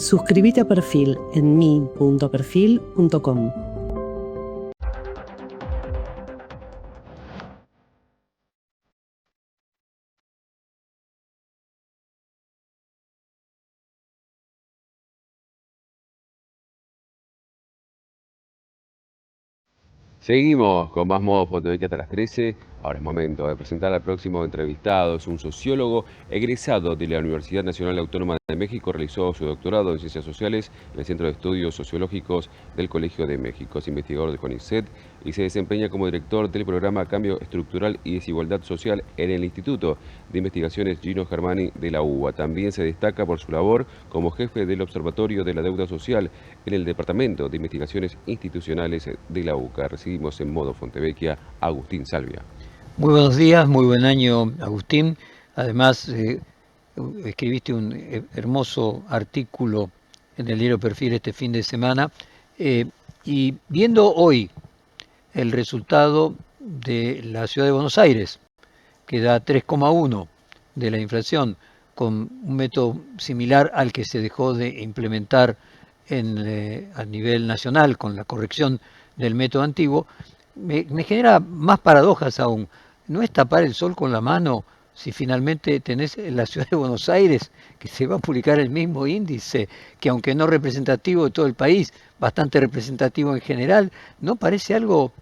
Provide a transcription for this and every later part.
Suscríbete a Perfil en mi.perfil.com. Seguimos con más modos Fotoveque hasta las 13. Ahora es momento de presentar al próximo entrevistado. Es un sociólogo egresado de la Universidad Nacional Autónoma de México. Realizó su doctorado en Ciencias Sociales en el Centro de Estudios Sociológicos del Colegio de México. Es investigador de CONICET y se desempeña como director del programa Cambio Estructural y Desigualdad Social en el Instituto de Investigaciones Gino Germani de la UBA. También se destaca por su labor como jefe del Observatorio de la Deuda Social en el Departamento de Investigaciones Institucionales de la UCA. Recibimos en modo Fontevecchia a Agustín Salvia. Muy buenos días, muy buen año, Agustín. Además, escribiste un hermoso artículo en el diario Perfil este fin de semana. Y viendo hoy el resultado de la ciudad de Buenos Aires, que da 3,1 de la inflación, con un método similar al que se dejó de implementar a nivel nacional con la corrección del método antiguo, me genera más paradojas aún. ¿No es tapar el sol con la mano si finalmente tenés en la ciudad de Buenos Aires que se va a publicar el mismo índice, que aunque no representativo de todo el país, bastante representativo en general? ¿No parece algo,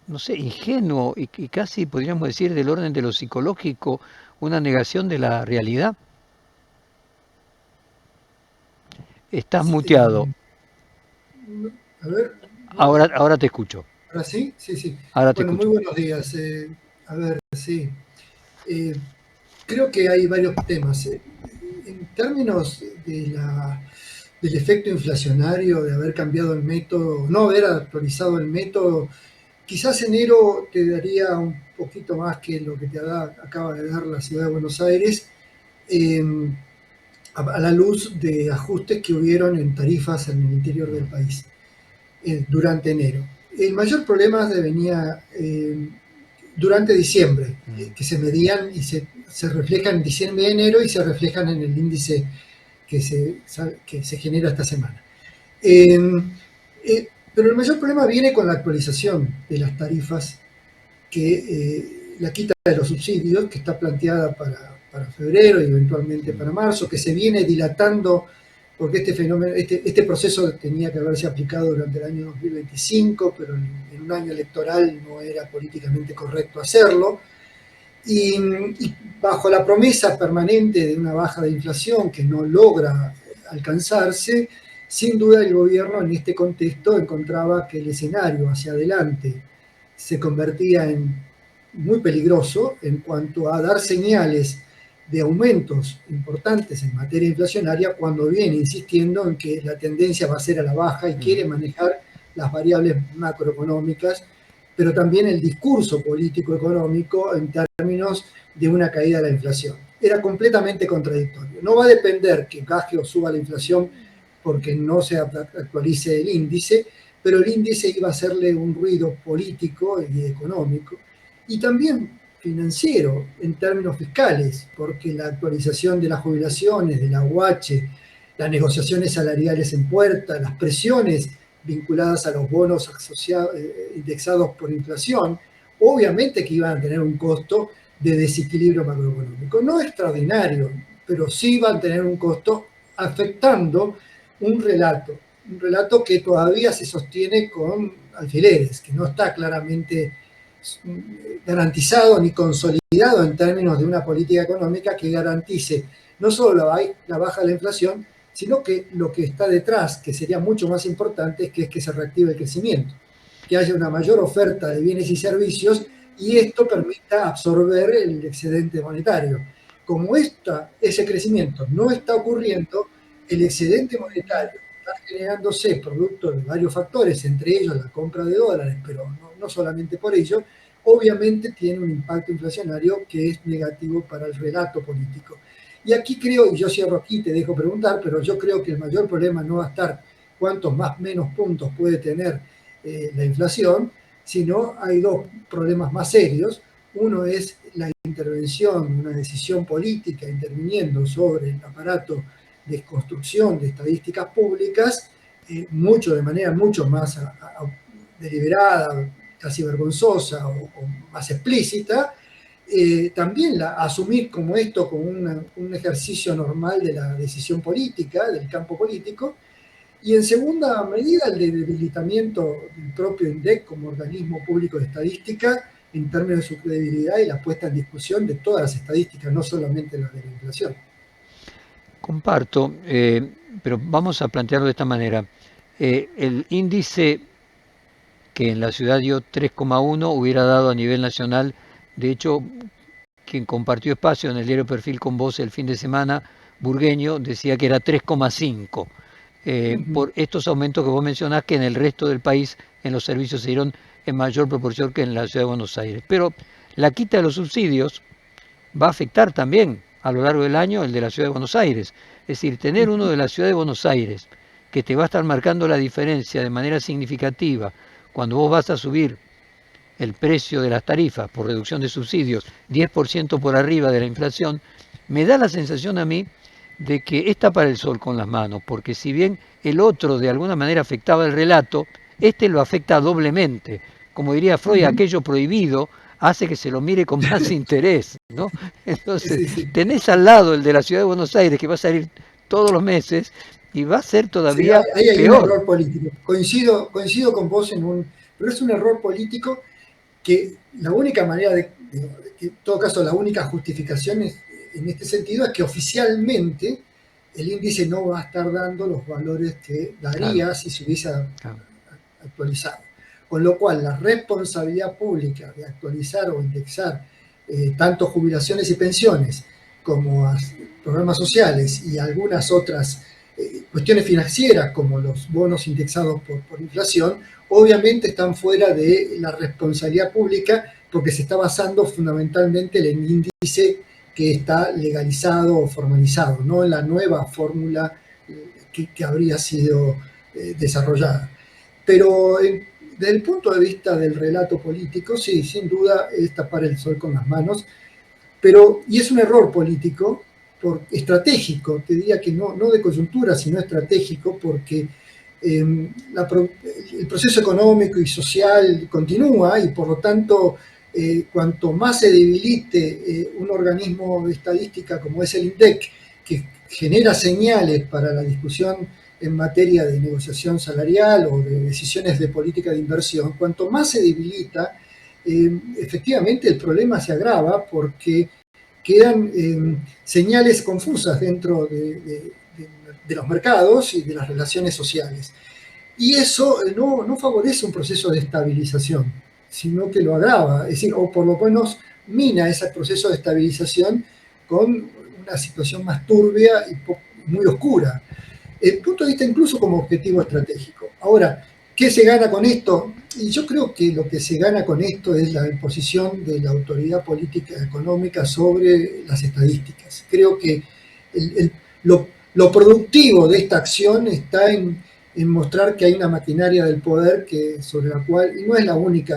no sé, ingenuo y casi podríamos decir del orden de lo psicológico, una negación de la realidad? Estás muteado. A ver. Ahora te escucho. ¿Ahora sí? Sí, sí. Ahora te Bueno, escucho. muy buenos días. A ver, sí. Creo que hay varios temas. En términos del efecto inflacionario, de haber cambiado el método, no haber actualizado el método, quizás enero te daría un poquito más que lo que acaba de dar la ciudad de Buenos Aires, a la luz de ajustes que hubieron en tarifas en el interior del país durante enero. El mayor problema venía durante diciembre, que se medían y se reflejan en diciembre y enero y se reflejan en el índice que se genera esta semana. Pero el mayor problema viene con la actualización de las tarifas, que la quita de los subsidios, que está planteada para febrero y eventualmente para marzo, que se viene dilatando porque este proceso tenía que haberse aplicado durante el año 2025, pero en un año electoral no era políticamente correcto hacerlo. Y bajo la promesa permanente de una baja de inflación que no logra alcanzarse, sin duda el gobierno en este contexto encontraba que el escenario hacia adelante se convertía en muy peligroso en cuanto a dar señales de aumentos importantes en materia inflacionaria, cuando viene insistiendo en que la tendencia va a ser a la baja y quiere manejar las variables macroeconómicas, pero también el discurso político-económico en términos de una caída de la inflación. Era completamente contradictorio. No va a depender que baje o suba la inflación porque no se actualice el índice, pero el índice iba a hacerle un ruido político y económico, y también financiero en términos fiscales, porque la actualización de las jubilaciones, de la UH, las negociaciones salariales en puerta, las presiones vinculadas a los bonos indexados por inflación, obviamente que iban a tener un costo de desequilibrio macroeconómico. No extraordinario, pero sí van a tener un costo afectando un relato que todavía se sostiene con alfileres, que no está claramente garantizado ni consolidado en términos de una política económica que garantice no solo la baja de la inflación, sino que lo que está detrás, que sería mucho más importante, es que se reactive el crecimiento, que haya una mayor oferta de bienes y servicios y esto permita absorber el excedente monetario. Como ese crecimiento no está ocurriendo, el excedente monetario está generándose producto de varios factores, entre ellos la compra de dólares, pero no solamente por ello, obviamente tiene un impacto inflacionario que es negativo para el relato político. Y aquí creo, y yo cierro aquí, te dejo preguntar, pero yo creo que el mayor problema no va a estar cuántos más menos puntos puede tener la inflación, sino hay dos problemas más serios. Uno es la intervención, una decisión política interviniendo sobre el aparato de construcción de estadísticas públicas, de manera mucho más deliberada, casi vergonzosa o más explícita, también asumir como esto como un ejercicio normal de la decisión política, del campo político, y en segunda medida el debilitamiento del propio INDEC como organismo público de estadística en términos de su credibilidad y la puesta en discusión de todas las estadísticas, no solamente las de la inflación. Comparto, pero vamos a plantearlo de esta manera. El índice que en la ciudad dio 3,1 hubiera dado a nivel nacional, de hecho, quien compartió espacio en el diario Perfil con vos el fin de semana, Burgueño, decía que era 3,5. Por estos aumentos que vos mencionás, que en el resto del país en los servicios se dieron en mayor proporción que en la ciudad de Buenos Aires. Pero la quita de los subsidios va a afectar también a lo largo del año el de la ciudad de Buenos Aires. Es decir, tener uno de la ciudad de Buenos Aires que te va a estar marcando la diferencia de manera significativa cuando vos vas a subir el precio de las tarifas por reducción de subsidios 10% por arriba de la inflación, me da la sensación a mí de que es tapar el sol con las manos, porque si bien el otro de alguna manera afectaba el relato, este lo afecta doblemente. Como diría Freud, aquello prohibido hace que se lo mire con más interés, ¿no? Entonces, tenés al lado el de la ciudad de Buenos Aires, que va a salir todos los meses, y va a ser todavía ahí hay peor. un error político. Coincido con vos pero es un error político que la única manera en todo caso, la única justificación en este sentido es que oficialmente el índice no va a estar dando los valores que daría si se hubiese actualizado. Con lo cual, la responsabilidad pública de actualizar o indexar tanto jubilaciones y pensiones como programas sociales y algunas otras cuestiones financieras como los bonos indexados por inflación, obviamente están fuera de la responsabilidad pública porque se está basando fundamentalmente en el índice que está legalizado o formalizado, no en la nueva fórmula que habría sido desarrollada. Pero desde el punto de vista del relato político, sí, sin duda es tapar el sol con las manos, y es un error político, estratégico, te diría que no de coyuntura, sino estratégico, porque el proceso económico y social continúa y por lo tanto cuanto más se debilite un organismo de estadística como es el INDEC, que genera señales para la discusión en materia de negociación salarial o de decisiones de política de inversión, cuanto más se debilita, efectivamente el problema se agrava porque quedan señales confusas dentro de los mercados y de las relaciones sociales. Y eso no favorece un proceso de estabilización, sino que lo agrava, es decir, o por lo menos mina ese proceso de estabilización con una situación más turbia y muy oscura. El punto de vista incluso como objetivo estratégico. Ahora, ¿qué se gana con esto? Y yo creo que lo que se gana con esto es la imposición de la autoridad política económica sobre las estadísticas. Creo que lo productivo de esta acción está en mostrar que hay una maquinaria del poder sobre la cual, y no es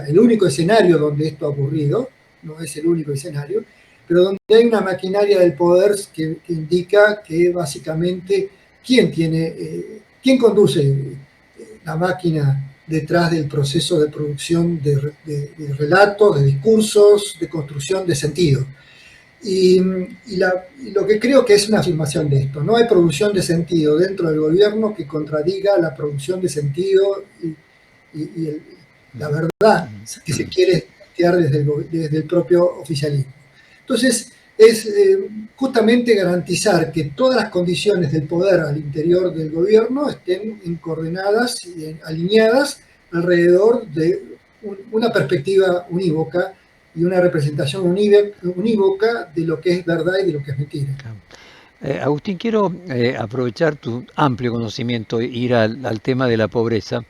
el único escenario donde esto ha ocurrido, no es el único escenario, pero donde hay una maquinaria del poder que indica que básicamente quién conduce la máquina detrás del proceso de producción de relatos, de discursos, de construcción de sentido. Y lo que creo que es una afirmación de esto, no hay producción de sentido dentro del gobierno que contradiga la producción de sentido y la verdad que se quiere plantear desde el propio oficialismo. Entonces, es justamente garantizar que todas las condiciones del poder al interior del gobierno estén coordenadas y alineadas alrededor de una perspectiva unívoca y una representación unívoca de lo que es verdad y de lo que es mentira. Agustín, quiero aprovechar tu amplio conocimiento e ir al tema de la pobreza,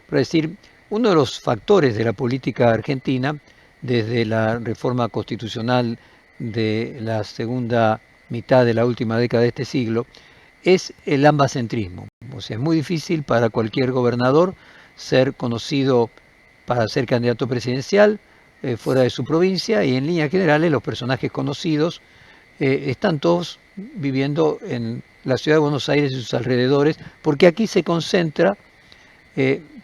para decir, uno de los factores de la política argentina, desde la reforma constitucional de la segunda mitad de la última década de este siglo, es el ambacentrismo. O sea, es muy difícil para cualquier gobernador ser conocido para ser candidato presidencial fuera de su provincia, y en líneas generales los personajes conocidos están todos viviendo en la ciudad de Buenos Aires y sus alrededores, porque aquí se concentra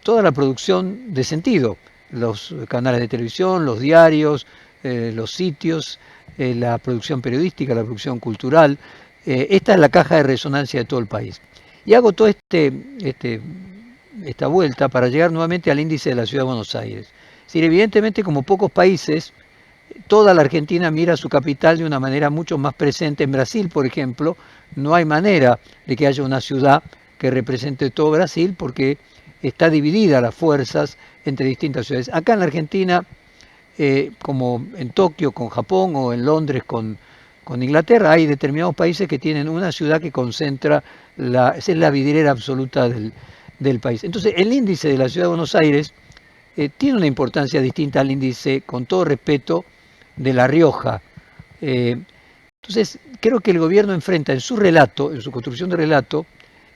toda la producción de sentido, los canales de televisión, los diarios, los sitios, la producción periodística, la producción cultural. Esta es la caja de resonancia de todo el país. Y hago toda esta vuelta para llegar nuevamente al índice de la ciudad de Buenos Aires. Es decir, evidentemente, como pocos países, toda la Argentina mira a su capital de una manera mucho más presente. En Brasil, por ejemplo, no hay manera de que haya una ciudad que represente todo Brasil porque está dividida las fuerzas entre distintas ciudades. Acá en la Argentina, como en Tokio con Japón o en Londres con Inglaterra, hay determinados países que tienen una ciudad que concentra, es la vidriera absoluta del país. Entonces, el índice de la ciudad de Buenos Aires tiene una importancia distinta al índice, con todo respeto, de La Rioja. Entonces, creo que el gobierno enfrenta en su relato, en su construcción de relato,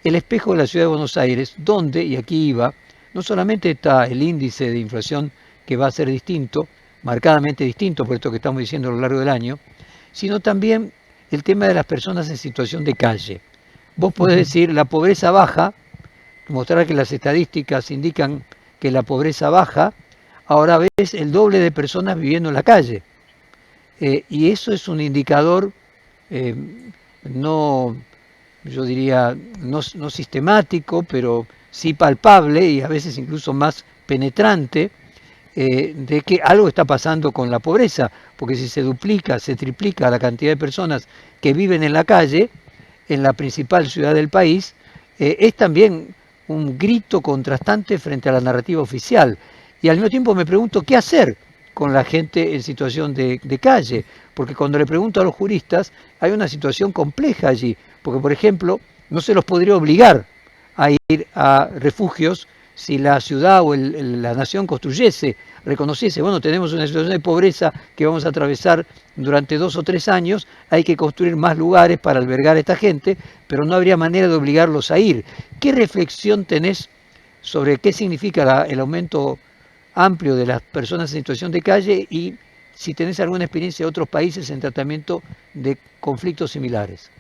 el espejo de la ciudad de Buenos Aires, donde, y aquí iba, no solamente está el índice de inflación que va a ser distinto, marcadamente distinto por esto que estamos diciendo a lo largo del año, sino también el tema de las personas en situación de calle. Vos podés decir, la pobreza baja, mostrar que las estadísticas indican que la pobreza baja, ahora ves el doble de personas viviendo en la calle. Y eso es un indicador no, yo diría, no sistemático, pero sí palpable y a veces incluso más penetrante, de que algo está pasando con la pobreza, porque si se duplica, se triplica la cantidad de personas que viven en la calle, en la principal ciudad del país, es también un grito contrastante frente a la narrativa oficial. Y al mismo tiempo me pregunto qué hacer con la gente en situación de calle, porque cuando le pregunto a los juristas hay una situación compleja allí, porque por ejemplo no se los podría obligar a ir a refugios si la ciudad o la nación construyese, reconociese, bueno, tenemos una situación de pobreza que vamos a atravesar durante 2 o 3 años, hay que construir más lugares para albergar a esta gente, pero no habría manera de obligarlos a ir. ¿Qué reflexión tenés sobre qué significa el aumento amplio de las personas en situación de calle y si tenés alguna experiencia de otros países en tratamiento de conflictos similares?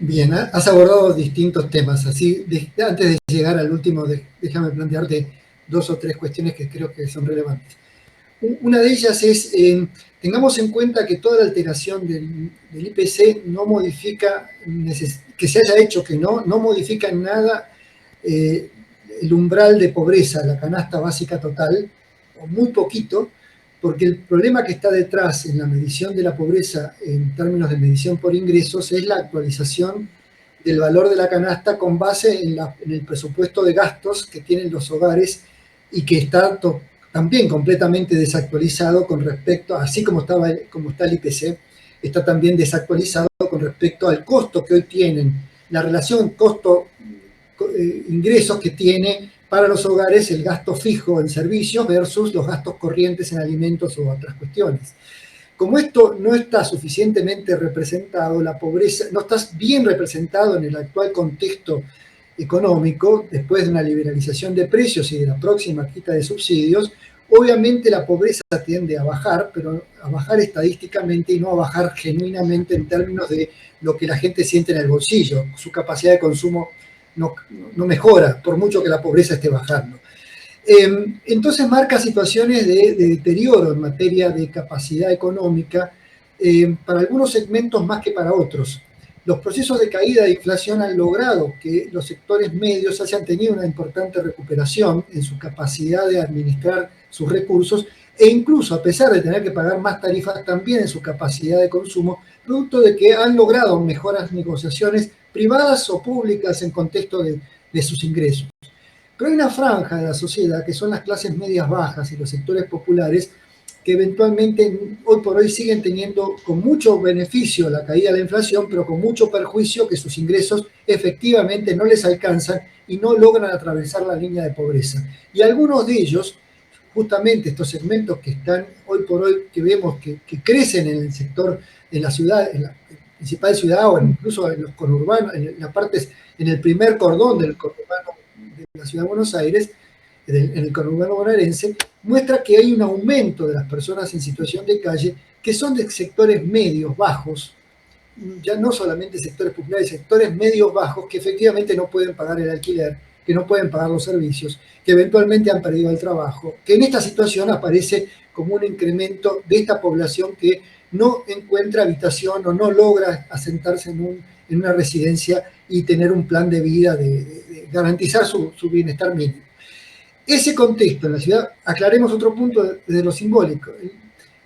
Bien, has abordado distintos temas. Así, antes de llegar al último, déjame plantearte 2 o 3 cuestiones que creo que son relevantes. Una de ellas es, tengamos en cuenta que toda la alteración del IPC no modifica, que se haya hecho que no modifica en nada el umbral de pobreza, la canasta básica total, o muy poquito, porque el problema que está detrás en la medición de la pobreza en términos de medición por ingresos es la actualización del valor de la canasta con base en el presupuesto de gastos que tienen los hogares y que está también completamente desactualizado con respecto, así como está el IPC, está también desactualizado con respecto al costo que hoy tienen, la relación costo-ingresos que tiene para los hogares el gasto fijo en servicios versus los gastos corrientes en alimentos u otras cuestiones. Como esto no está suficientemente representado, la pobreza no está bien representado en el actual contexto económico, después de una liberalización de precios y de la próxima quita de subsidios, obviamente la pobreza tiende a bajar, pero a bajar estadísticamente y no a bajar genuinamente en términos de lo que la gente siente en el bolsillo. Su capacidad de consumo no mejora, por mucho que la pobreza esté bajando. Entonces marca situaciones de deterioro en materia de capacidad económica para algunos segmentos más que para otros. Los procesos de caída de inflación han logrado que los sectores medios hayan tenido una importante recuperación en su capacidad de administrar sus recursos e incluso a pesar de tener que pagar más tarifas también en su capacidad de consumo, producto de que han logrado mejoras negociaciones privadas o públicas en contexto de sus ingresos. Pero hay una franja de la sociedad que son las clases medias bajas y los sectores populares que eventualmente hoy por hoy siguen teniendo con mucho beneficio la caída de la inflación, pero con mucho perjuicio que sus ingresos efectivamente no les alcanzan y no logran atravesar la línea de pobreza. Y algunos de ellos, justamente estos segmentos que están hoy por hoy, que vemos que crecen en el sector, en la ciudad, en la principal ciudad o incluso en los conurbanos, en el primer cordón del conurbano de la ciudad de Buenos Aires, en el conurbano bonaerense, muestra que hay un aumento de las personas en situación de calle que son de sectores medios, bajos, ya no solamente sectores populares, sectores medios bajos que efectivamente no pueden pagar el alquiler, que no pueden pagar los servicios, que eventualmente han perdido el trabajo, que en esta situación aparece como un incremento de esta población que no encuentra habitación o no logra asentarse en una residencia y tener un plan de vida, de garantizar su bienestar mínimo. Ese contexto en la ciudad, aclaremos otro punto de lo simbólico.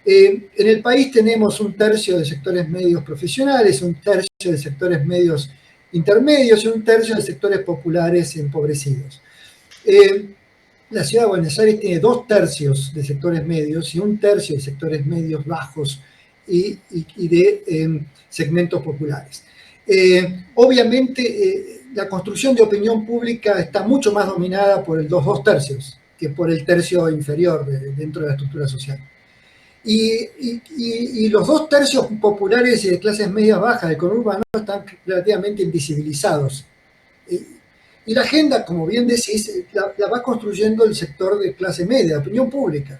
En el país tenemos 1/3 de sectores medios profesionales, 1/3 de sectores medios intermedios y 1/3 de sectores populares empobrecidos. La ciudad de Buenos Aires tiene 2/3 de sectores medios y 1/3 de sectores medios bajos y de segmentos populares. Obviamente, la construcción de opinión pública está mucho más dominada por los 2/3 que por el tercio inferior dentro de la estructura social. Y los 2/3 populares y de clases medias bajas del conurbano están relativamente invisibilizados. Y la agenda, como bien decís, la va construyendo el sector de clase media, de opinión pública.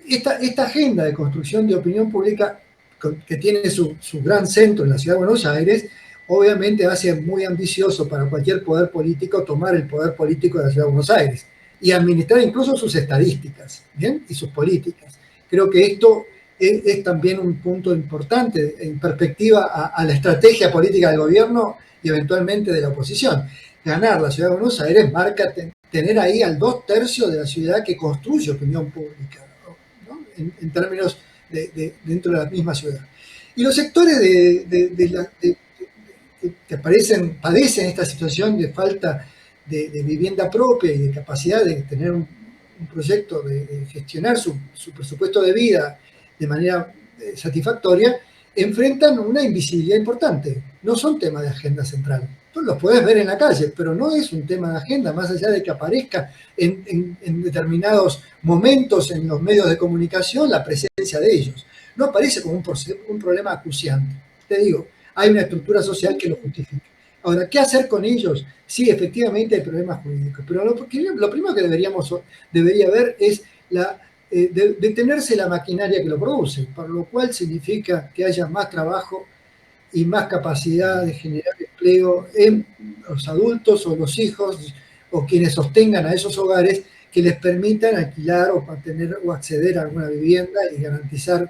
Esta agenda de construcción de opinión pública, que tiene su gran centro en la ciudad de Buenos Aires, obviamente hace muy ambicioso para cualquier poder político tomar el poder político de la ciudad de Buenos Aires y administrar incluso sus estadísticas, ¿bien? Y sus políticas. Creo que esto es también un punto importante en perspectiva a la estrategia política del gobierno y eventualmente de la oposición. Ganar la ciudad de Buenos Aires marca tener ahí al 2/3 de la ciudad que construye opinión pública, ¿no? En términos dentro de la misma ciudad. Y los sectores que padecen esta situación de falta de vivienda propia y de capacidad de tener un proyecto de gestionar su presupuesto de vida de manera satisfactoria, enfrentan una invisibilidad importante. No son temas de agenda central. Tú los puedes ver en la calle, pero no es un tema de agenda, más allá de que aparezca en determinados momentos en los medios de comunicación la presencia de ellos. No aparece como un problema acuciante. Te digo, hay una estructura social que lo justifica. Ahora, ¿qué hacer con ellos? Sí, efectivamente hay problemas jurídicos, pero lo primero que debería haber es detenerse la maquinaria que lo produce, por lo cual significa que haya más trabajo y más capacidad de generar empleo en los adultos o los hijos o quienes sostengan a esos hogares que les permitan alquilar o mantener o acceder a alguna vivienda y garantizar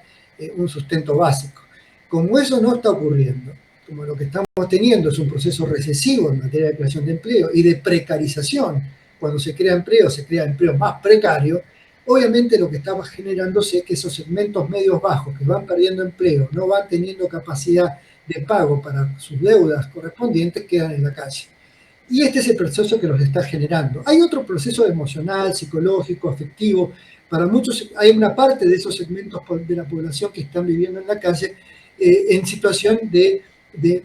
un sustento básico. Como eso no está ocurriendo, como lo que estamos teniendo es un proceso recesivo en materia de creación de empleo y de precarización, cuando se crea empleo más precario, obviamente lo que está generándose es que esos segmentos medios bajos que van perdiendo empleo, no van teniendo capacidad de pago para sus deudas correspondientes, quedan en la calle. Y este es el proceso que los está generando. Hay otro proceso emocional, psicológico, afectivo. Para muchos hay una parte de esos segmentos de la población que están viviendo en la calle en situación de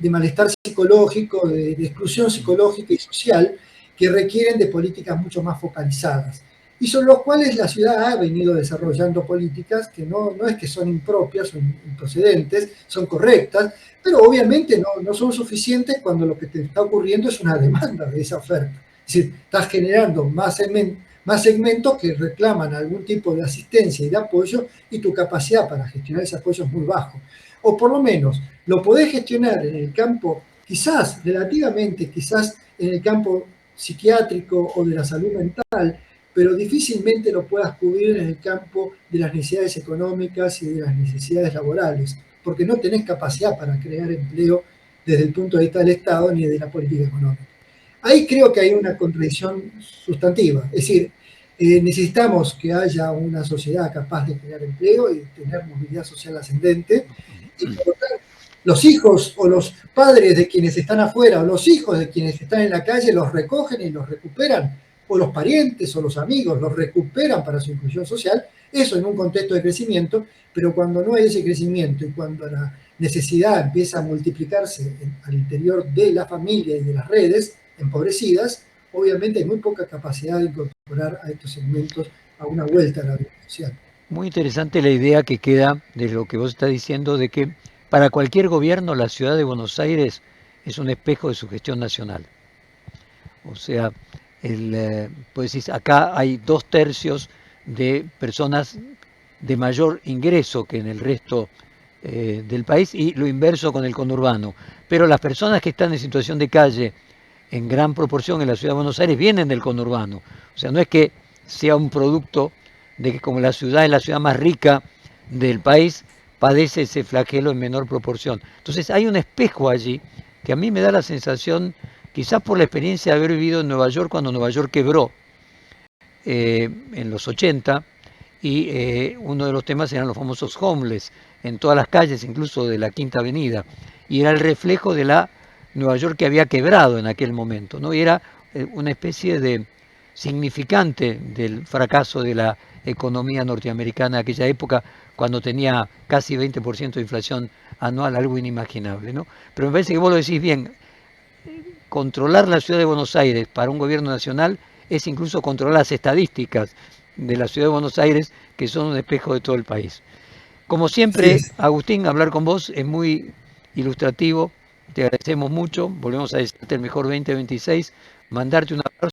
malestar psicológico, de exclusión psicológica y social, que requieren de políticas mucho más focalizadas. Y sobre los cuales la ciudad ha venido desarrollando políticas que no es que son impropias, son improcedentes, son correctas, pero obviamente no son suficientes cuando lo que te está ocurriendo es una demanda de esa oferta. Es decir, estás generando más segmentos que reclaman algún tipo de asistencia y de apoyo y tu capacidad para gestionar ese apoyo es muy bajo. O por lo menos lo podés gestionar en el campo, quizás relativamente, quizás en el campo psiquiátrico o de la salud mental, pero difícilmente lo puedas cubrir en el campo de las necesidades económicas y de las necesidades laborales, porque no tenés capacidad para crear empleo desde el punto de vista del Estado ni de la política económica. Ahí creo que hay una contradicción sustantiva, es decir, necesitamos que haya una sociedad capaz de crear empleo y tener movilidad social ascendente, y por lo tanto, los hijos o los padres de quienes están afuera o los hijos de quienes están en la calle los recogen y los recuperan, o los parientes o los amigos los recuperan para su inclusión social, eso en un contexto de crecimiento, pero cuando no hay ese crecimiento y cuando la necesidad empieza a multiplicarse al interior de la familia y de las redes empobrecidas, obviamente hay muy poca capacidad de incorporar a estos segmentos a una vuelta a la vida social. Muy interesante la idea que queda de lo que vos estás diciendo, de que para cualquier gobierno la ciudad de Buenos Aires es un espejo de su gestión nacional. O sea, pues decir, acá hay 2/3 de personas de mayor ingreso que en el resto del país y lo inverso con el conurbano. Pero las personas que están en situación de calle en gran proporción en la ciudad de Buenos Aires vienen del conurbano. O sea, no es que sea un producto de que como la ciudad es la ciudad más rica del país, padece ese flagelo en menor proporción. Entonces hay un espejo allí que a mí me da la sensación, quizás por la experiencia de haber vivido en Nueva York cuando Nueva York quebró en los 80, y uno de los temas eran los famosos homeless en todas las calles, incluso de la Quinta Avenida, y era el reflejo de la Nueva York que había quebrado en aquel momento, ¿no? Y era una especie de significante del fracaso de la economía norteamericana en aquella época, cuando tenía casi 20% de inflación anual, algo inimaginable, ¿no? Pero me parece que vos lo decís bien, controlar la ciudad de Buenos Aires para un gobierno nacional es incluso controlar las estadísticas de la ciudad de Buenos Aires, que son un espejo de todo el país. Como siempre, Sí, Agustín, hablar con vos es muy ilustrativo, te agradecemos mucho, volvemos a desearte el mejor 2026, mandarte un abrazo